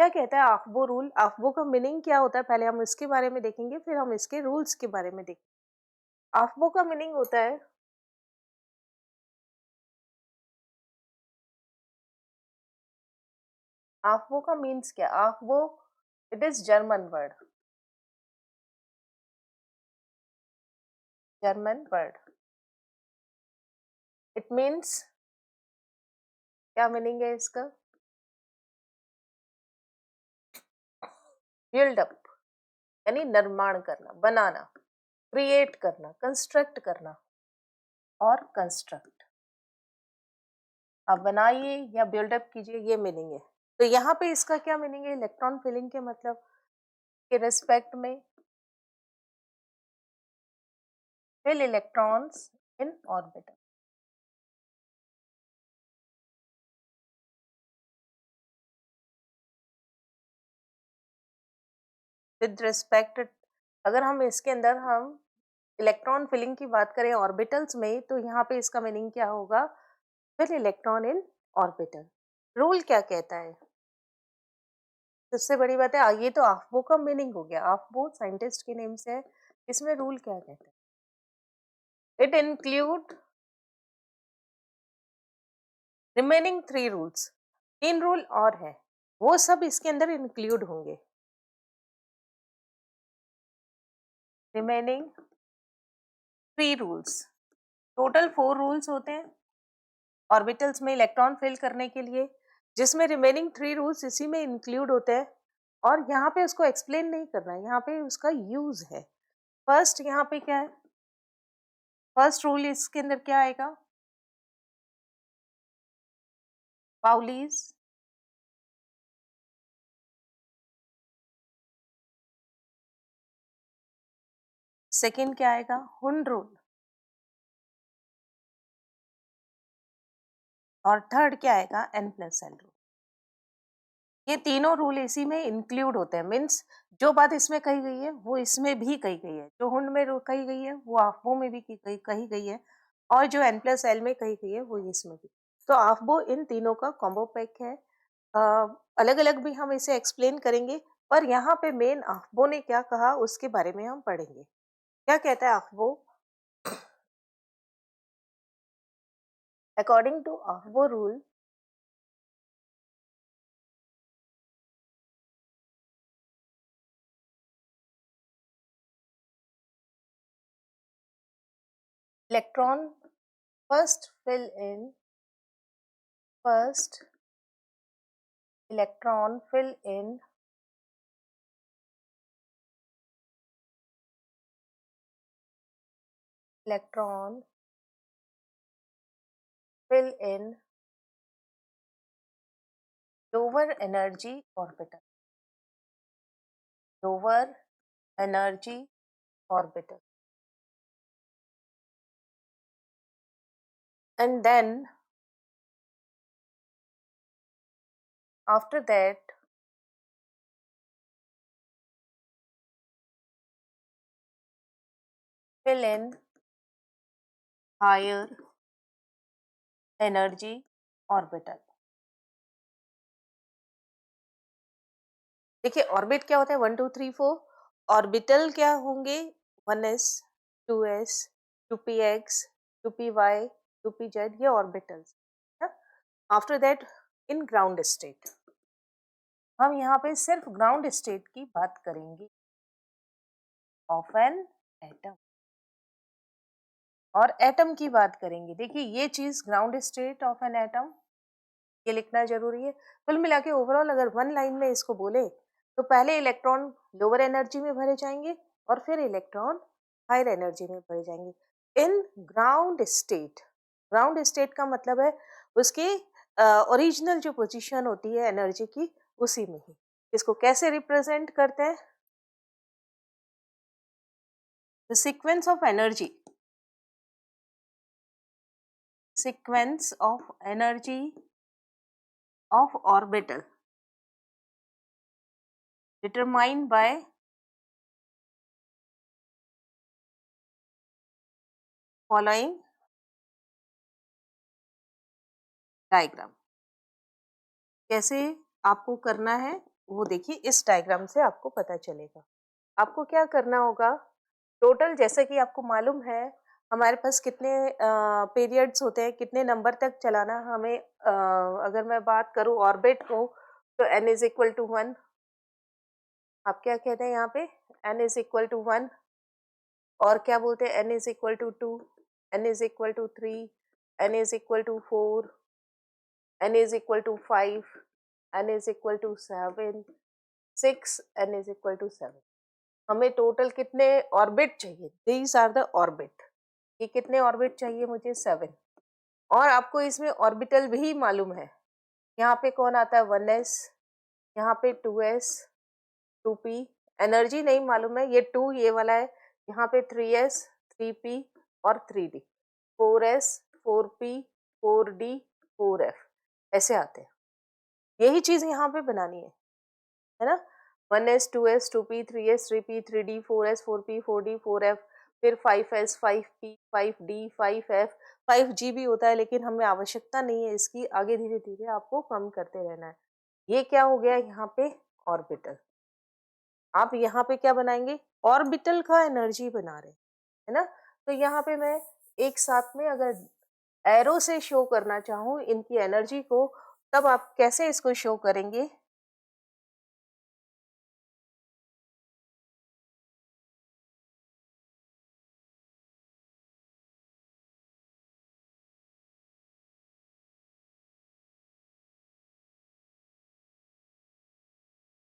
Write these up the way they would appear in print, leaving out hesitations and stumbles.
क्या कहता है आफबो रूल? आफबो का मीनिंग क्या होता है, पहले हम इसके बारे में देखेंगे, फिर हम इसके रूल्स के बारे में देखेंगे। आफबो का मीनिंग होता है आफबो का मीन्स क्या? Aufbau it is German word, German word. It means, क्या मीनिंग है इसका? बिल्ड अप, यानी निर्माण करना, बनाना, क्रिएट करना, कंस्ट्रक्ट करना और कंस्ट्रक्ट। आप बनाइए या बिल्डअप कीजिए, ये मीनिंग है। तो यहाँ पे इसका क्या मीनिंग है? इलेक्ट्रॉन फिलिंग के मतलब के रिस्पेक्ट में, fill electrons in orbital। With respect, अगर हम इसके अंदर हम इलेक्ट्रॉन फिलिंग की बात करें ऑर्बिटल्स में, तो यहाँ पे इसका मीनिंग क्या होगा? Fill electron in orbital. Rule क्या कहता है? सबसे बड़ी बात है, ये तो आफबो का मीनिंग हो गया, आफबो साइंटिस्ट के नेम से है। इसमें रूल क्या कहते हैं? It include remaining 3 rules. 3 rule और है, वो सब इसके अंदर इंक्लूड होंगे। रिमेनिंग 3 रूल्स, टोटल 4 रूल्स होते हैं ऑर्बिटल्स में इलेक्ट्रॉन फिल करने के लिए, जिसमें रिमेनिंग 3 रूल्स इसी में इंक्लूड होते हैं। और यहाँ पे उसको एक्सप्लेन नहीं करना है, यहाँ पे उसका यूज है। फर्स्ट यहाँ पे क्या है? फर्स्ट रूल इसके अंदर क्या आएगा? पाउलीज सेकेंड क्या आएगा? हुंड रूल। और थर्ड क्या आएगा? n+l rule. ये तीनों रूल इसी में इंक्लूड होते हैं, मीन्स जो बात इसमें कही गई है वो इसमें भी कही गई है, जो हुंड में कही गई है वो आफबो में भी कही गई है, और जो n+l में कही गई है वो इसमें भी। तो आफबो इन तीनों का कॉम्बो पैक है। अलग अलग भी हम इसे एक्सप्लेन करेंगे, पर यहाँ पे मेन आफबो ने क्या कहा उसके बारे में हम पढ़ेंगे। क्या कहता है Aufbau? According to Aufbau rule, electron first fill in first electron fill in electron fill in lower energy orbital, lower energy orbital, and then after that fill in higher energy orbital। देखिए orbit क्या होता है? 1 2 3 4। Orbital क्या होंगे? 1s 2s 2px 2py 2pz, ये orbitals. After that in ground state, हम यहाँ पे सिर्फ ग्राउंड स्टेट की बात करेंगे ऑफ एन एटम, और एटम की बात करेंगे। देखिए ये चीज ground state of an atom, ये लिखना जरूरी है। कुल मिला के ओवरऑल अगर वन लाइन में इसको बोले तो पहले इलेक्ट्रॉन लोअर एनर्जी में भरे जाएंगे और फिर इलेक्ट्रॉन हायर एनर्जी में भरे जाएंगे in ground state. Ground state का मतलब है उसकी ओरिजिनल जो पोजीशन होती है एनर्जी की, उसी में ही। इसको कैसे रिप्रेजेंट करते हैं? The sequence of energy, sequence of energy of orbital determined by following diagram। कैसे आपको करना है? वो देखिए इस डायग्राम से आपको पता चलेगा। आपको क्या करना होगा, टोटल जैसे कि आपको मालूम है हमारे पास कितने पीरियड्स होते हैं, कितने नंबर तक चलाना हमें, अगर मैं बात करूं ऑर्बिट को तो n इज इक्वल टू 1। आप क्या कहते हैं यहाँ पे, n इज इक्वल टू 1, और क्या बोलते हैं n is equal to 2, n is equal to 3, n is equal to 4, n is equal to 5, n is equal to 7, 6, n is equal to 7। हमें टोटल कितने ऑर्बिट चाहिए, दीज आर द ऑर्बिट। ये कितने orbit चाहिए मुझे, 7। और आपको इसमें ऑर्बिटल भी मालूम है, यहाँ पे कौन आता है 1s, यहाँ पे 2s, 2p। एनर्जी नहीं मालूम है, ये 2 ये वाला है, यहाँ पे 3s, 3p और 3d, 4s, 4p, 4d, 4f, ऐसे आते हैं। यही चीज यहाँ पे बनानी है ना। 1s, 2s, 2p, 3s, 3p, 3d, 4s, 4p, 4d, 4f, फिर 5s, 5p, 5d, 5f, 5g भी होता है, लेकिन हमें आवश्यकता नहीं है इसकी, आगे धीरे धीरे आपको कम करते रहना है। ये क्या हो गया यहाँ पे ऑर्बिटल। आप यहाँ पे क्या बनाएंगे, ऑर्बिटल का एनर्जी बना रहे है ना। तो यहाँ पे मैं एक साथ में अगर एरो से शो करना चाहूँ इनकी एनर्जी को, तब आप कैसे इसको शो करेंगे,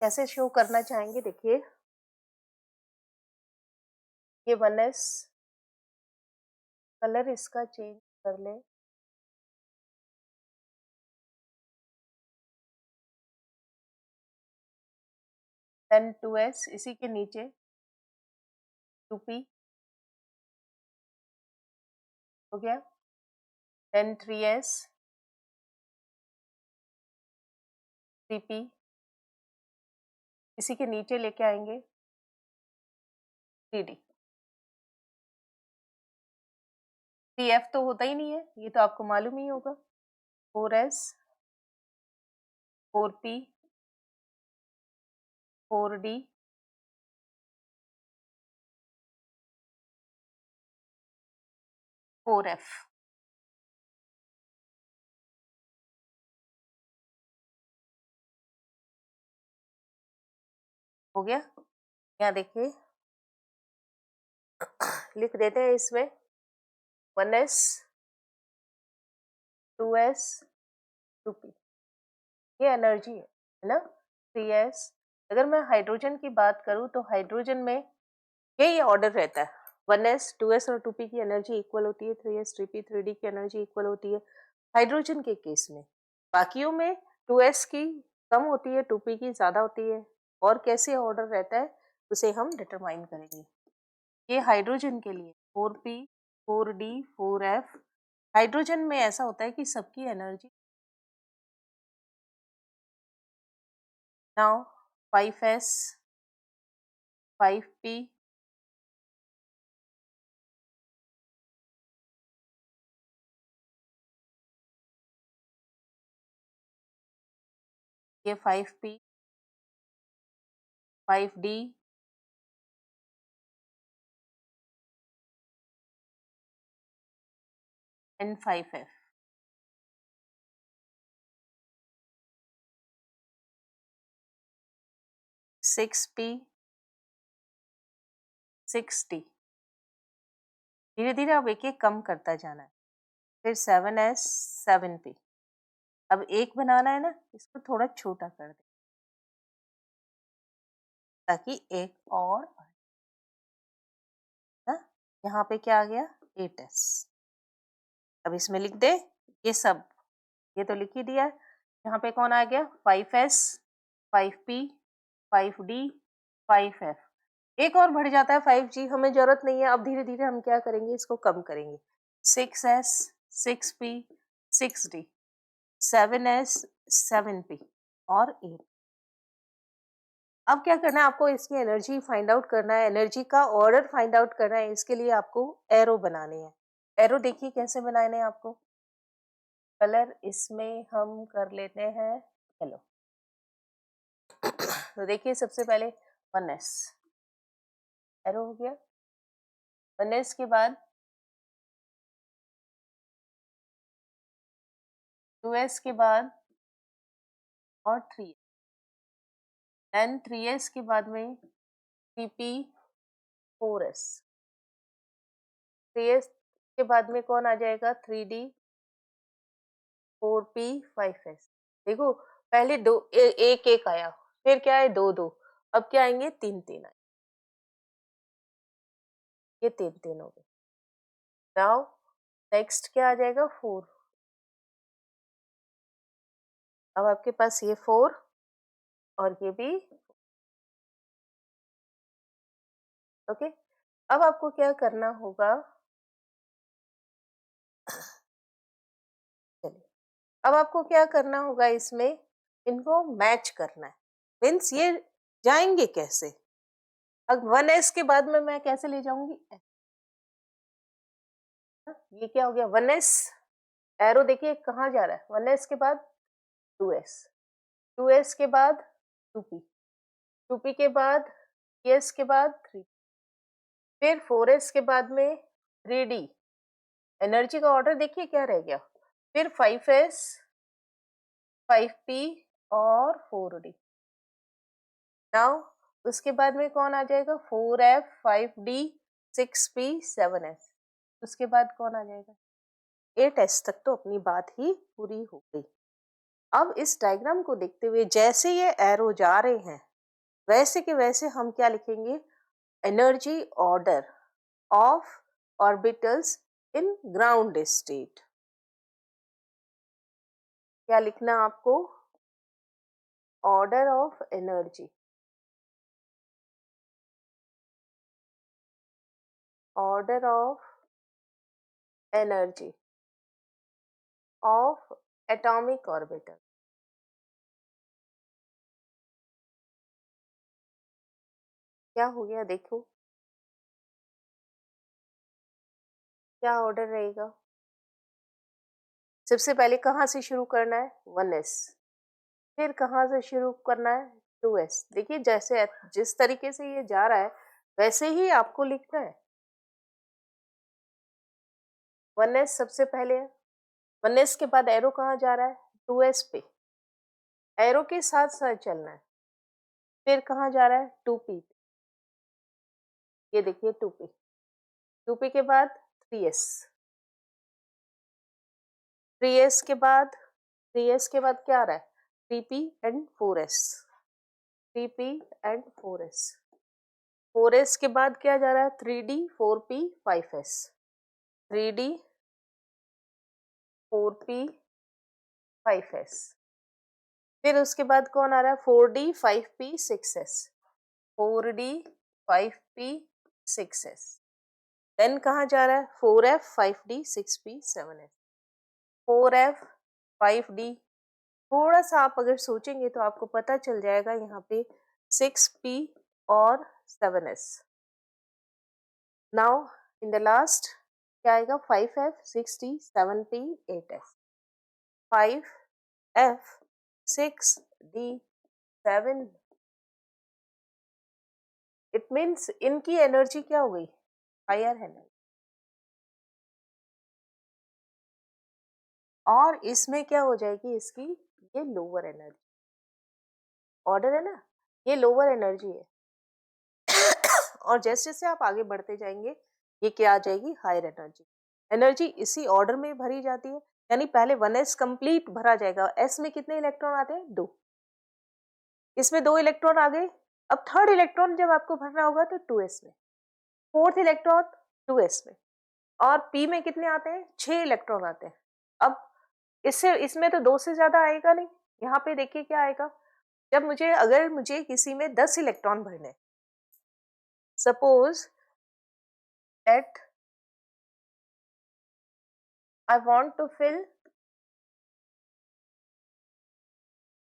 कैसे शो करना चाहेंगे, देखिए ये 1s, कलर इसका चेंज कर ले, देन 2s, इसी के नीचे 2p हो गया, देन 3s, 3p, इसी के नीचे लेके आएंगे 3d। 3f तो होता ही नहीं है, ये तो आपको मालूम ही होगा, 4s, 4p, 4d, four F हो गया। यहाँ देखिए लिख देते हैं इसमें 1s, 2s, 2p, ये एनर्जी है ना। 3s, अगर मैं हाइड्रोजन की बात करूं तो हाइड्रोजन में यही ऑर्डर रहता है, 1s, 2s और 2p की एनर्जी इक्वल होती है, 3s, 3p, 3d की एनर्जी इक्वल होती है हाइड्रोजन के केस में। बाकियों में 2s की कम होती है, 2p की ज्यादा होती है, और कैसे ऑर्डर रहता है उसे हम डिटरमाइन करेंगे। ये हाइड्रोजन के लिए 4p, 4d, 4f। हाइड्रोजन में ऐसा होता है कि सबकी एनर्जी नाउ 5s, 5p, ये 5p, 5d and 5f। 6p, 6d, धीरे धीरे अब एक एक कम करता जाना है। फिर 7s, 7p। अब एक बनाना है ना, इसको थोड़ा छोटा कर दे ताकि एक और ना। यहाँ पे क्या आ गया 8s। अब इसमें लिख दे ये सब, ये तो लिख ही दिया है। यहाँ पे कौन आ गया 5s, 5p, 5d, 5f। एक और बढ़ जाता है 5g, हमें जरूरत नहीं है। अब धीरे धीरे हम क्या करेंगे, इसको कम करेंगे। 6s, 6p, 6d, 7s, 7p और 8। अब क्या करना है, आपको इसकी एनर्जी फाइंड आउट करना है, एनर्जी का ऑर्डर फाइंड आउट करना है। इसके लिए आपको एरो बनाने हैं। एरो देखिए कैसे बनाने हैं आपको, कलर इसमें हम कर लेते हैं येलो। तो देखिए सबसे पहले 1s एरो हो गया, 1s के बाद 2s के बाद और 3, देन 3s के बाद में 3p 4s, 3s के बाद में कौन आ जाएगा 3d 4p 5s। देखो पहले दो एक एक आया, फिर क्या है दो दो, अब क्या आएंगे तीन तीन आए, ये तीन तीन हो गए। नाउ नेक्स्ट क्या आ जाएगा 4, अब आपके पास ये 4 और ये भी ओके। अब आपको क्या करना होगा, चलिए अब आपको क्या करना होगा, इसमें इनको मैच करना है, मीन्स ये जाएंगे कैसे। अब 1s के बाद में मैं कैसे ले जाऊंगी, ये क्या हो गया 1s, एरो देखिए कहाँ जा रहा है, 1s के बाद 2s, 2s के बाद 2p, 2p के बाद 3s के बाद 3, फिर 4s के बाद में 3d, एनर्जी का ऑर्डर देखिए क्या रह गया, फिर 5s 5p और 4d। नाउ उसके बाद में कौन आ जाएगा 4f 5d 6p 7s, उसके बाद कौन आ जाएगा 8s तक। तो अपनी बात ही पूरी हो गई। अब इस डायग्राम को देखते हुए जैसे ये एरो जा रहे हैं वैसे के वैसे हम क्या लिखेंगे, energy order of orbitals in ground state. क्या लिखना आपको, order of energy, order of energy of atomic orbital. क्या हो गया देखो, क्या ऑर्डर रहेगा, सबसे पहले कहाँ से शुरू करना है 1s, फिर कहाँ से शुरू करना है 2s। देखिए जैसे जिस तरीके से ये जा रहा है वैसे ही आपको लिखना है। 1s सबसे पहले है, 1s के बाद एरो कहाँ जा रहा है 2s पे, एरो के साथ साथ चलना है, फिर कहाँ जा रहा है 2p, ये देखिए 2p, 2p के बाद 3s, 3s के बाद 3s के बाद क्या आ रहा है 3p and 4s, 3p and 4s, 4s के बाद क्या जा रहा है 3d 4p 5s, 3d 4p 5s, फिर उसके बाद कौन आ रहा है 4d 5p 6s, 4d 5p 6s, then कहाँ जा रहा है 4f 5d 6p 7s, 4f 5d, थोड़ा सा आप अगर सोचेंगे तो आपको पता चल जाएगा यहाँ पे 6p और 7s। Now in the last क्या आएगा 5f 6d 7p 8s, 5f 6d 7, it means इनकी एनर्जी क्या हो गई हायर है ना, और इसमें क्या हो जाएगी इसकी ये लोअर एनर्जी, ऑर्डर है ना, ये लोअर एनर्जी है और जैसे जैसे आप आगे बढ़ते जाएंगे ये क्या आ जाएगी हायर एनर्जी। एनर्जी इसी ऑर्डर में भरी जाती है, यानी पहले 1s कंप्लीट भरा जाएगा, s में कितने इलेक्ट्रॉन आते हैं 2, इसमें 2 इलेक्ट्रॉन आ गए, अब थर्ड इलेक्ट्रॉन जब आपको भरना होगा तो 2s में, फोर्थ इलेक्ट्रॉन 2s में, और p में कितने आते हैं 6 इलेक्ट्रॉन आते हैं। अब इससे इसमें तो 2 से ज्यादा आएगा नहीं, यहाँ पे देखिए क्या आएगा, जब अगर मुझे किसी में 10 इलेक्ट्रॉन भरने, suppose that I want to fill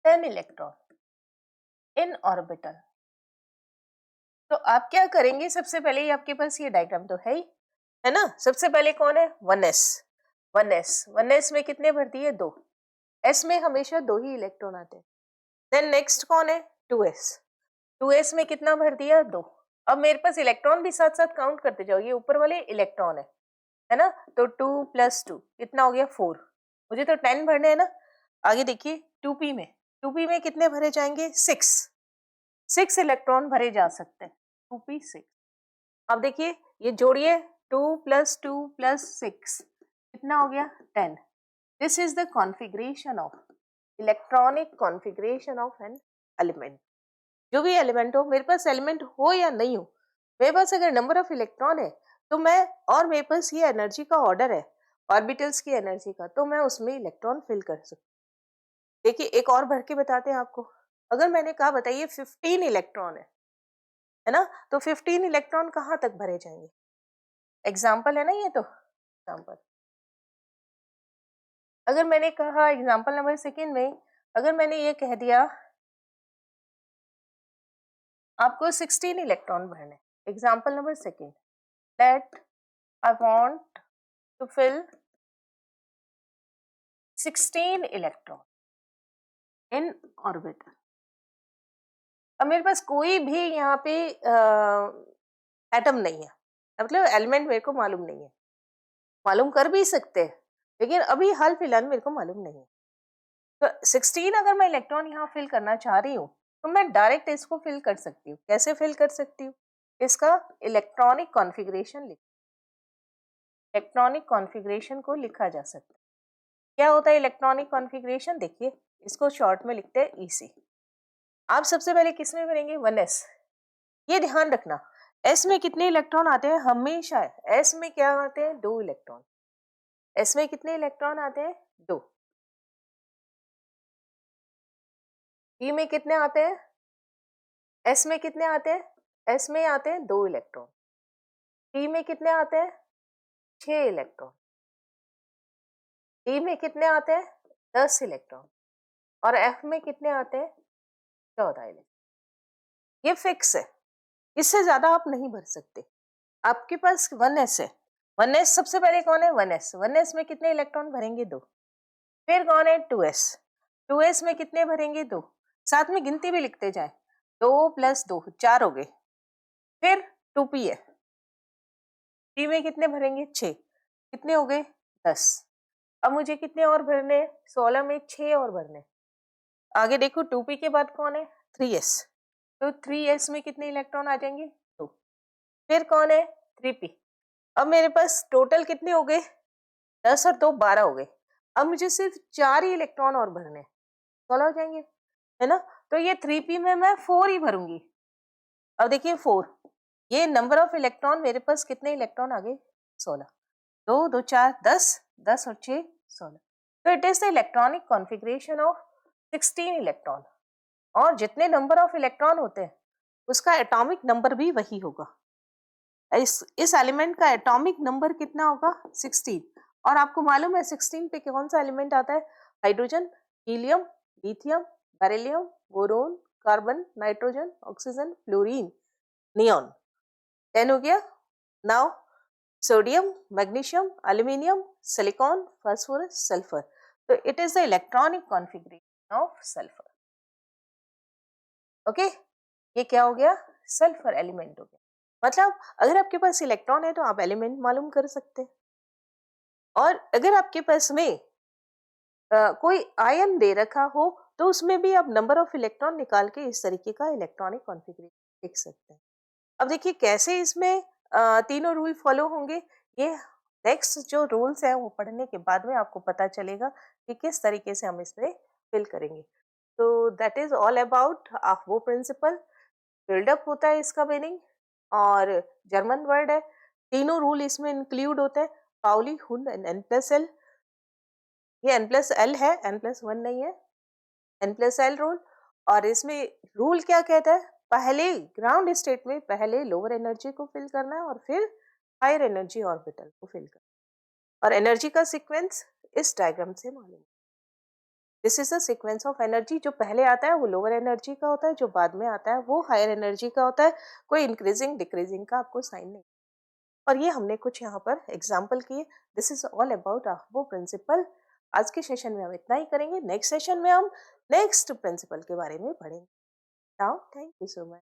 10 electron in orbital, तो आप क्या करेंगे, सबसे पहले ही आपके पास ये डायग्राम तो है ही है ना, सबसे पहले कौन है 1s, 1s में कितने भरती है 2, s में हमेशा 2 ही इलेक्ट्रॉन आते हैं, देन नेक्स्ट कौन है 2s, 2s में कितना भर दिया 2। अब मेरे पास इलेक्ट्रॉन भी साथ साथ काउंट करते जाओ, ये ऊपर वाले इलेक्ट्रॉन है ना, तो 2 + 2 कितना हो गया 4। मुझे तो 10 भरने हैं ना। आगे देखिए 2p में कितने भरे जाएंगे 6 इलेक्ट्रॉन भरे जा सकते हैं, 2p 6। अब देखिए ये जोड़िए 2 + 2 + 6 कितना हो गया 10। This is the configuration of electronic configuration of an element. जो भी एलिमेंट हो, मेरे पास एलिमेंट हो या नहीं हो, मेरे पास अगर नंबर ऑफ इलेक्ट्रॉन है तो मैं, और मेरे पास ये एनर्जी का ऑर्डर है ऑर्बिटल्स की एनर्जी का, तो मैं उसमें इलेक्ट्रॉन फिल कर सकती हूँ। देखिए एक और भर के बताते हैं आपको। अगर मैंने कहा बताइए 15 इलेक्ट्रॉन है ना, तो 15 इलेक्ट्रॉन कहाँ तक भरे जाएंगे। एग्जाम्पल है ना ये, तो एग्जाम्पल। अगर मैंने कहा एग्जाम्पल नंबर सेकेंड में, अगर मैंने ये कह दिया आपको 16 इलेक्ट्रॉन भरने, example number second, that I want to fill 16 electron in orbit. अब मेरे पास कोई भी यहाँ पे एटम नहीं है, मतलब एलिमेंट मेरे को मालूम नहीं है। मालूम कर भी सकते हैं, लेकिन अभी हाल फिलहाल मेरे को मालूम नहीं है। तो 16 अगर मैं इलेक्ट्रॉन यहाँ फिल करना चाह रही हूँ, तो मैं डायरेक्ट इसको फिल कर सकती हूँ। कैसे फिल कर सकती हूँ, इसका इलेक्ट्रॉनिक कॉन्फ़िगरेशन इलेक्ट्रॉनिक कॉन्फ़िगरेशन को लिखा जा सकता है। क्या होता है इलेक्ट्रॉनिक कॉन्फ़िगरेशन, देखिए इसको शॉर्ट में लिखते हैं EC। आप सबसे पहले किस में भरेंगे 1s। ये ध्यान रखना, s में कितने इलेक्ट्रॉन आते हैं, हमेशा s में क्या आते हैं 2 इलेक्ट्रॉन। s में कितने इलेक्ट्रॉन आते हैं 2। p में कितने आते हैं, s में कितने आते हैं, s में आते हैं 2 इलेक्ट्रॉन। p में कितने आते हैं 6 इलेक्ट्रॉन। d में कितने आते हैं 10 इलेक्ट्रॉन। और f में कितने आते हैं 14 इलेक्ट्रॉन। ये फिक्स है, इससे ज्यादा आप नहीं भर सकते। आपके पास 1s है, 1s सबसे पहले कौन है 1s में कितने इलेक्ट्रॉन भरेंगे 2। फिर कौन है 2s में कितने भरेंगे 2। साथ में गिनती भी लिखते जाए, 2 + 2 4 हो गए। फिर 2p है, p में कितने भरेंगे 6, कितने हो गए 10। अब मुझे कितने और भरने, 16 में 6 और भरने। आगे देखो 2p के बाद कौन है 3s, तो 3s में कितने इलेक्ट्रॉन आ जाएंगे 2। फिर कौन है 3p। अब मेरे पास टोटल कितने हो गए 10 और 2 12 हो गए। अब मुझे सिर्फ 4 ही इलेक्ट्रॉन और भरने, 16 हो जाएंगे, है ना। तो ये 3p में मैं 4 ही भरूंगी। अब देखिए 4, ये नंबर ऑफ इलेक्ट्रॉन, मेरे पास कितने इलेक्ट्रॉन आ गए 16। 2 2 4 10, 10 और 6 16। तो it is the electronic configuration of 16 electron. और जितने नंबर ऑफ इलेक्ट्रॉन होते हैं उसका एटॉमिक नंबर भी वही होगा। इस एलिमेंट का एटॉमिक नंबर कितना होगा 16। और आपको मालूम है 16 पे कौन सा एलिमेंट आता है, hydrogen, helium, lithium, beryllium, boron, carbon, nitrogen, oxygen, fluorine, neon. 10 हो गया। Now sodium, magnesium, aluminium, silicon, phosphorus, sulphur. तो it is the electronic configuration of sulphur. Okay, ये क्या हो गया सल्फर एलिमेंट हो गया। मतलब अगर आपके पास इलेक्ट्रॉन है तो आप एलिमेंट मालूम कर सकते हैं। और अगर आपके पास में कोई आयन दे रखा हो तो उसमें भी आप नंबर ऑफ इलेक्ट्रॉन निकाल के इस तरीके का इलेक्ट्रॉनिक कॉन्फ़िगरेशन लिख सकते हैं। अब देखिए कैसे इसमें तीनों रूल फॉलो होंगे, ये नेक्स्ट जो रूल्स है वो पढ़ने के बाद में आपको पता चलेगा कि किस तरीके से हम इसमें फिल करेंगे। तो दैट इज ऑल अबाउट वो प्रिंसिपल। बिल्डअप होता है इसका मीनिंग, और जर्मन वर्ड है। तीनों रूल इसमें इंक्लूड होते हैं, पाउली, हुंड एंड n+l। ये n+l है, n+1 नहीं है, n+l रूल। और इसमें रूल क्या कहता है, पहले ग्राउंड स्टेट में पहले लोअर एनर्जी को फिल करना है और फिर हायर एनर्जी ऑर्बिटल को फिल करना है। और एनर्जी का सीक्वेंस इस डायग्राम से मालूम है। This is the sequence of energy. जो पहले आता है वो लोअर एनर्जी का होता है, जो बाद में आता है वो हायर एनर्जी का होता है। कोई इंक्रीजिंग डिक्रीजिंग का आपको साइन नहीं। और ये हमने कुछ यहाँ पर एग्जाम्पल किए। दिस इज ऑल अबाउट वो प्रिंसिपल। आज के सेशन में हम इतना ही करेंगे, नेक्स्ट सेशन में हम नेक्स्ट प्रिंसिपल के बारे में पढ़ेंगे। Now thank you so much.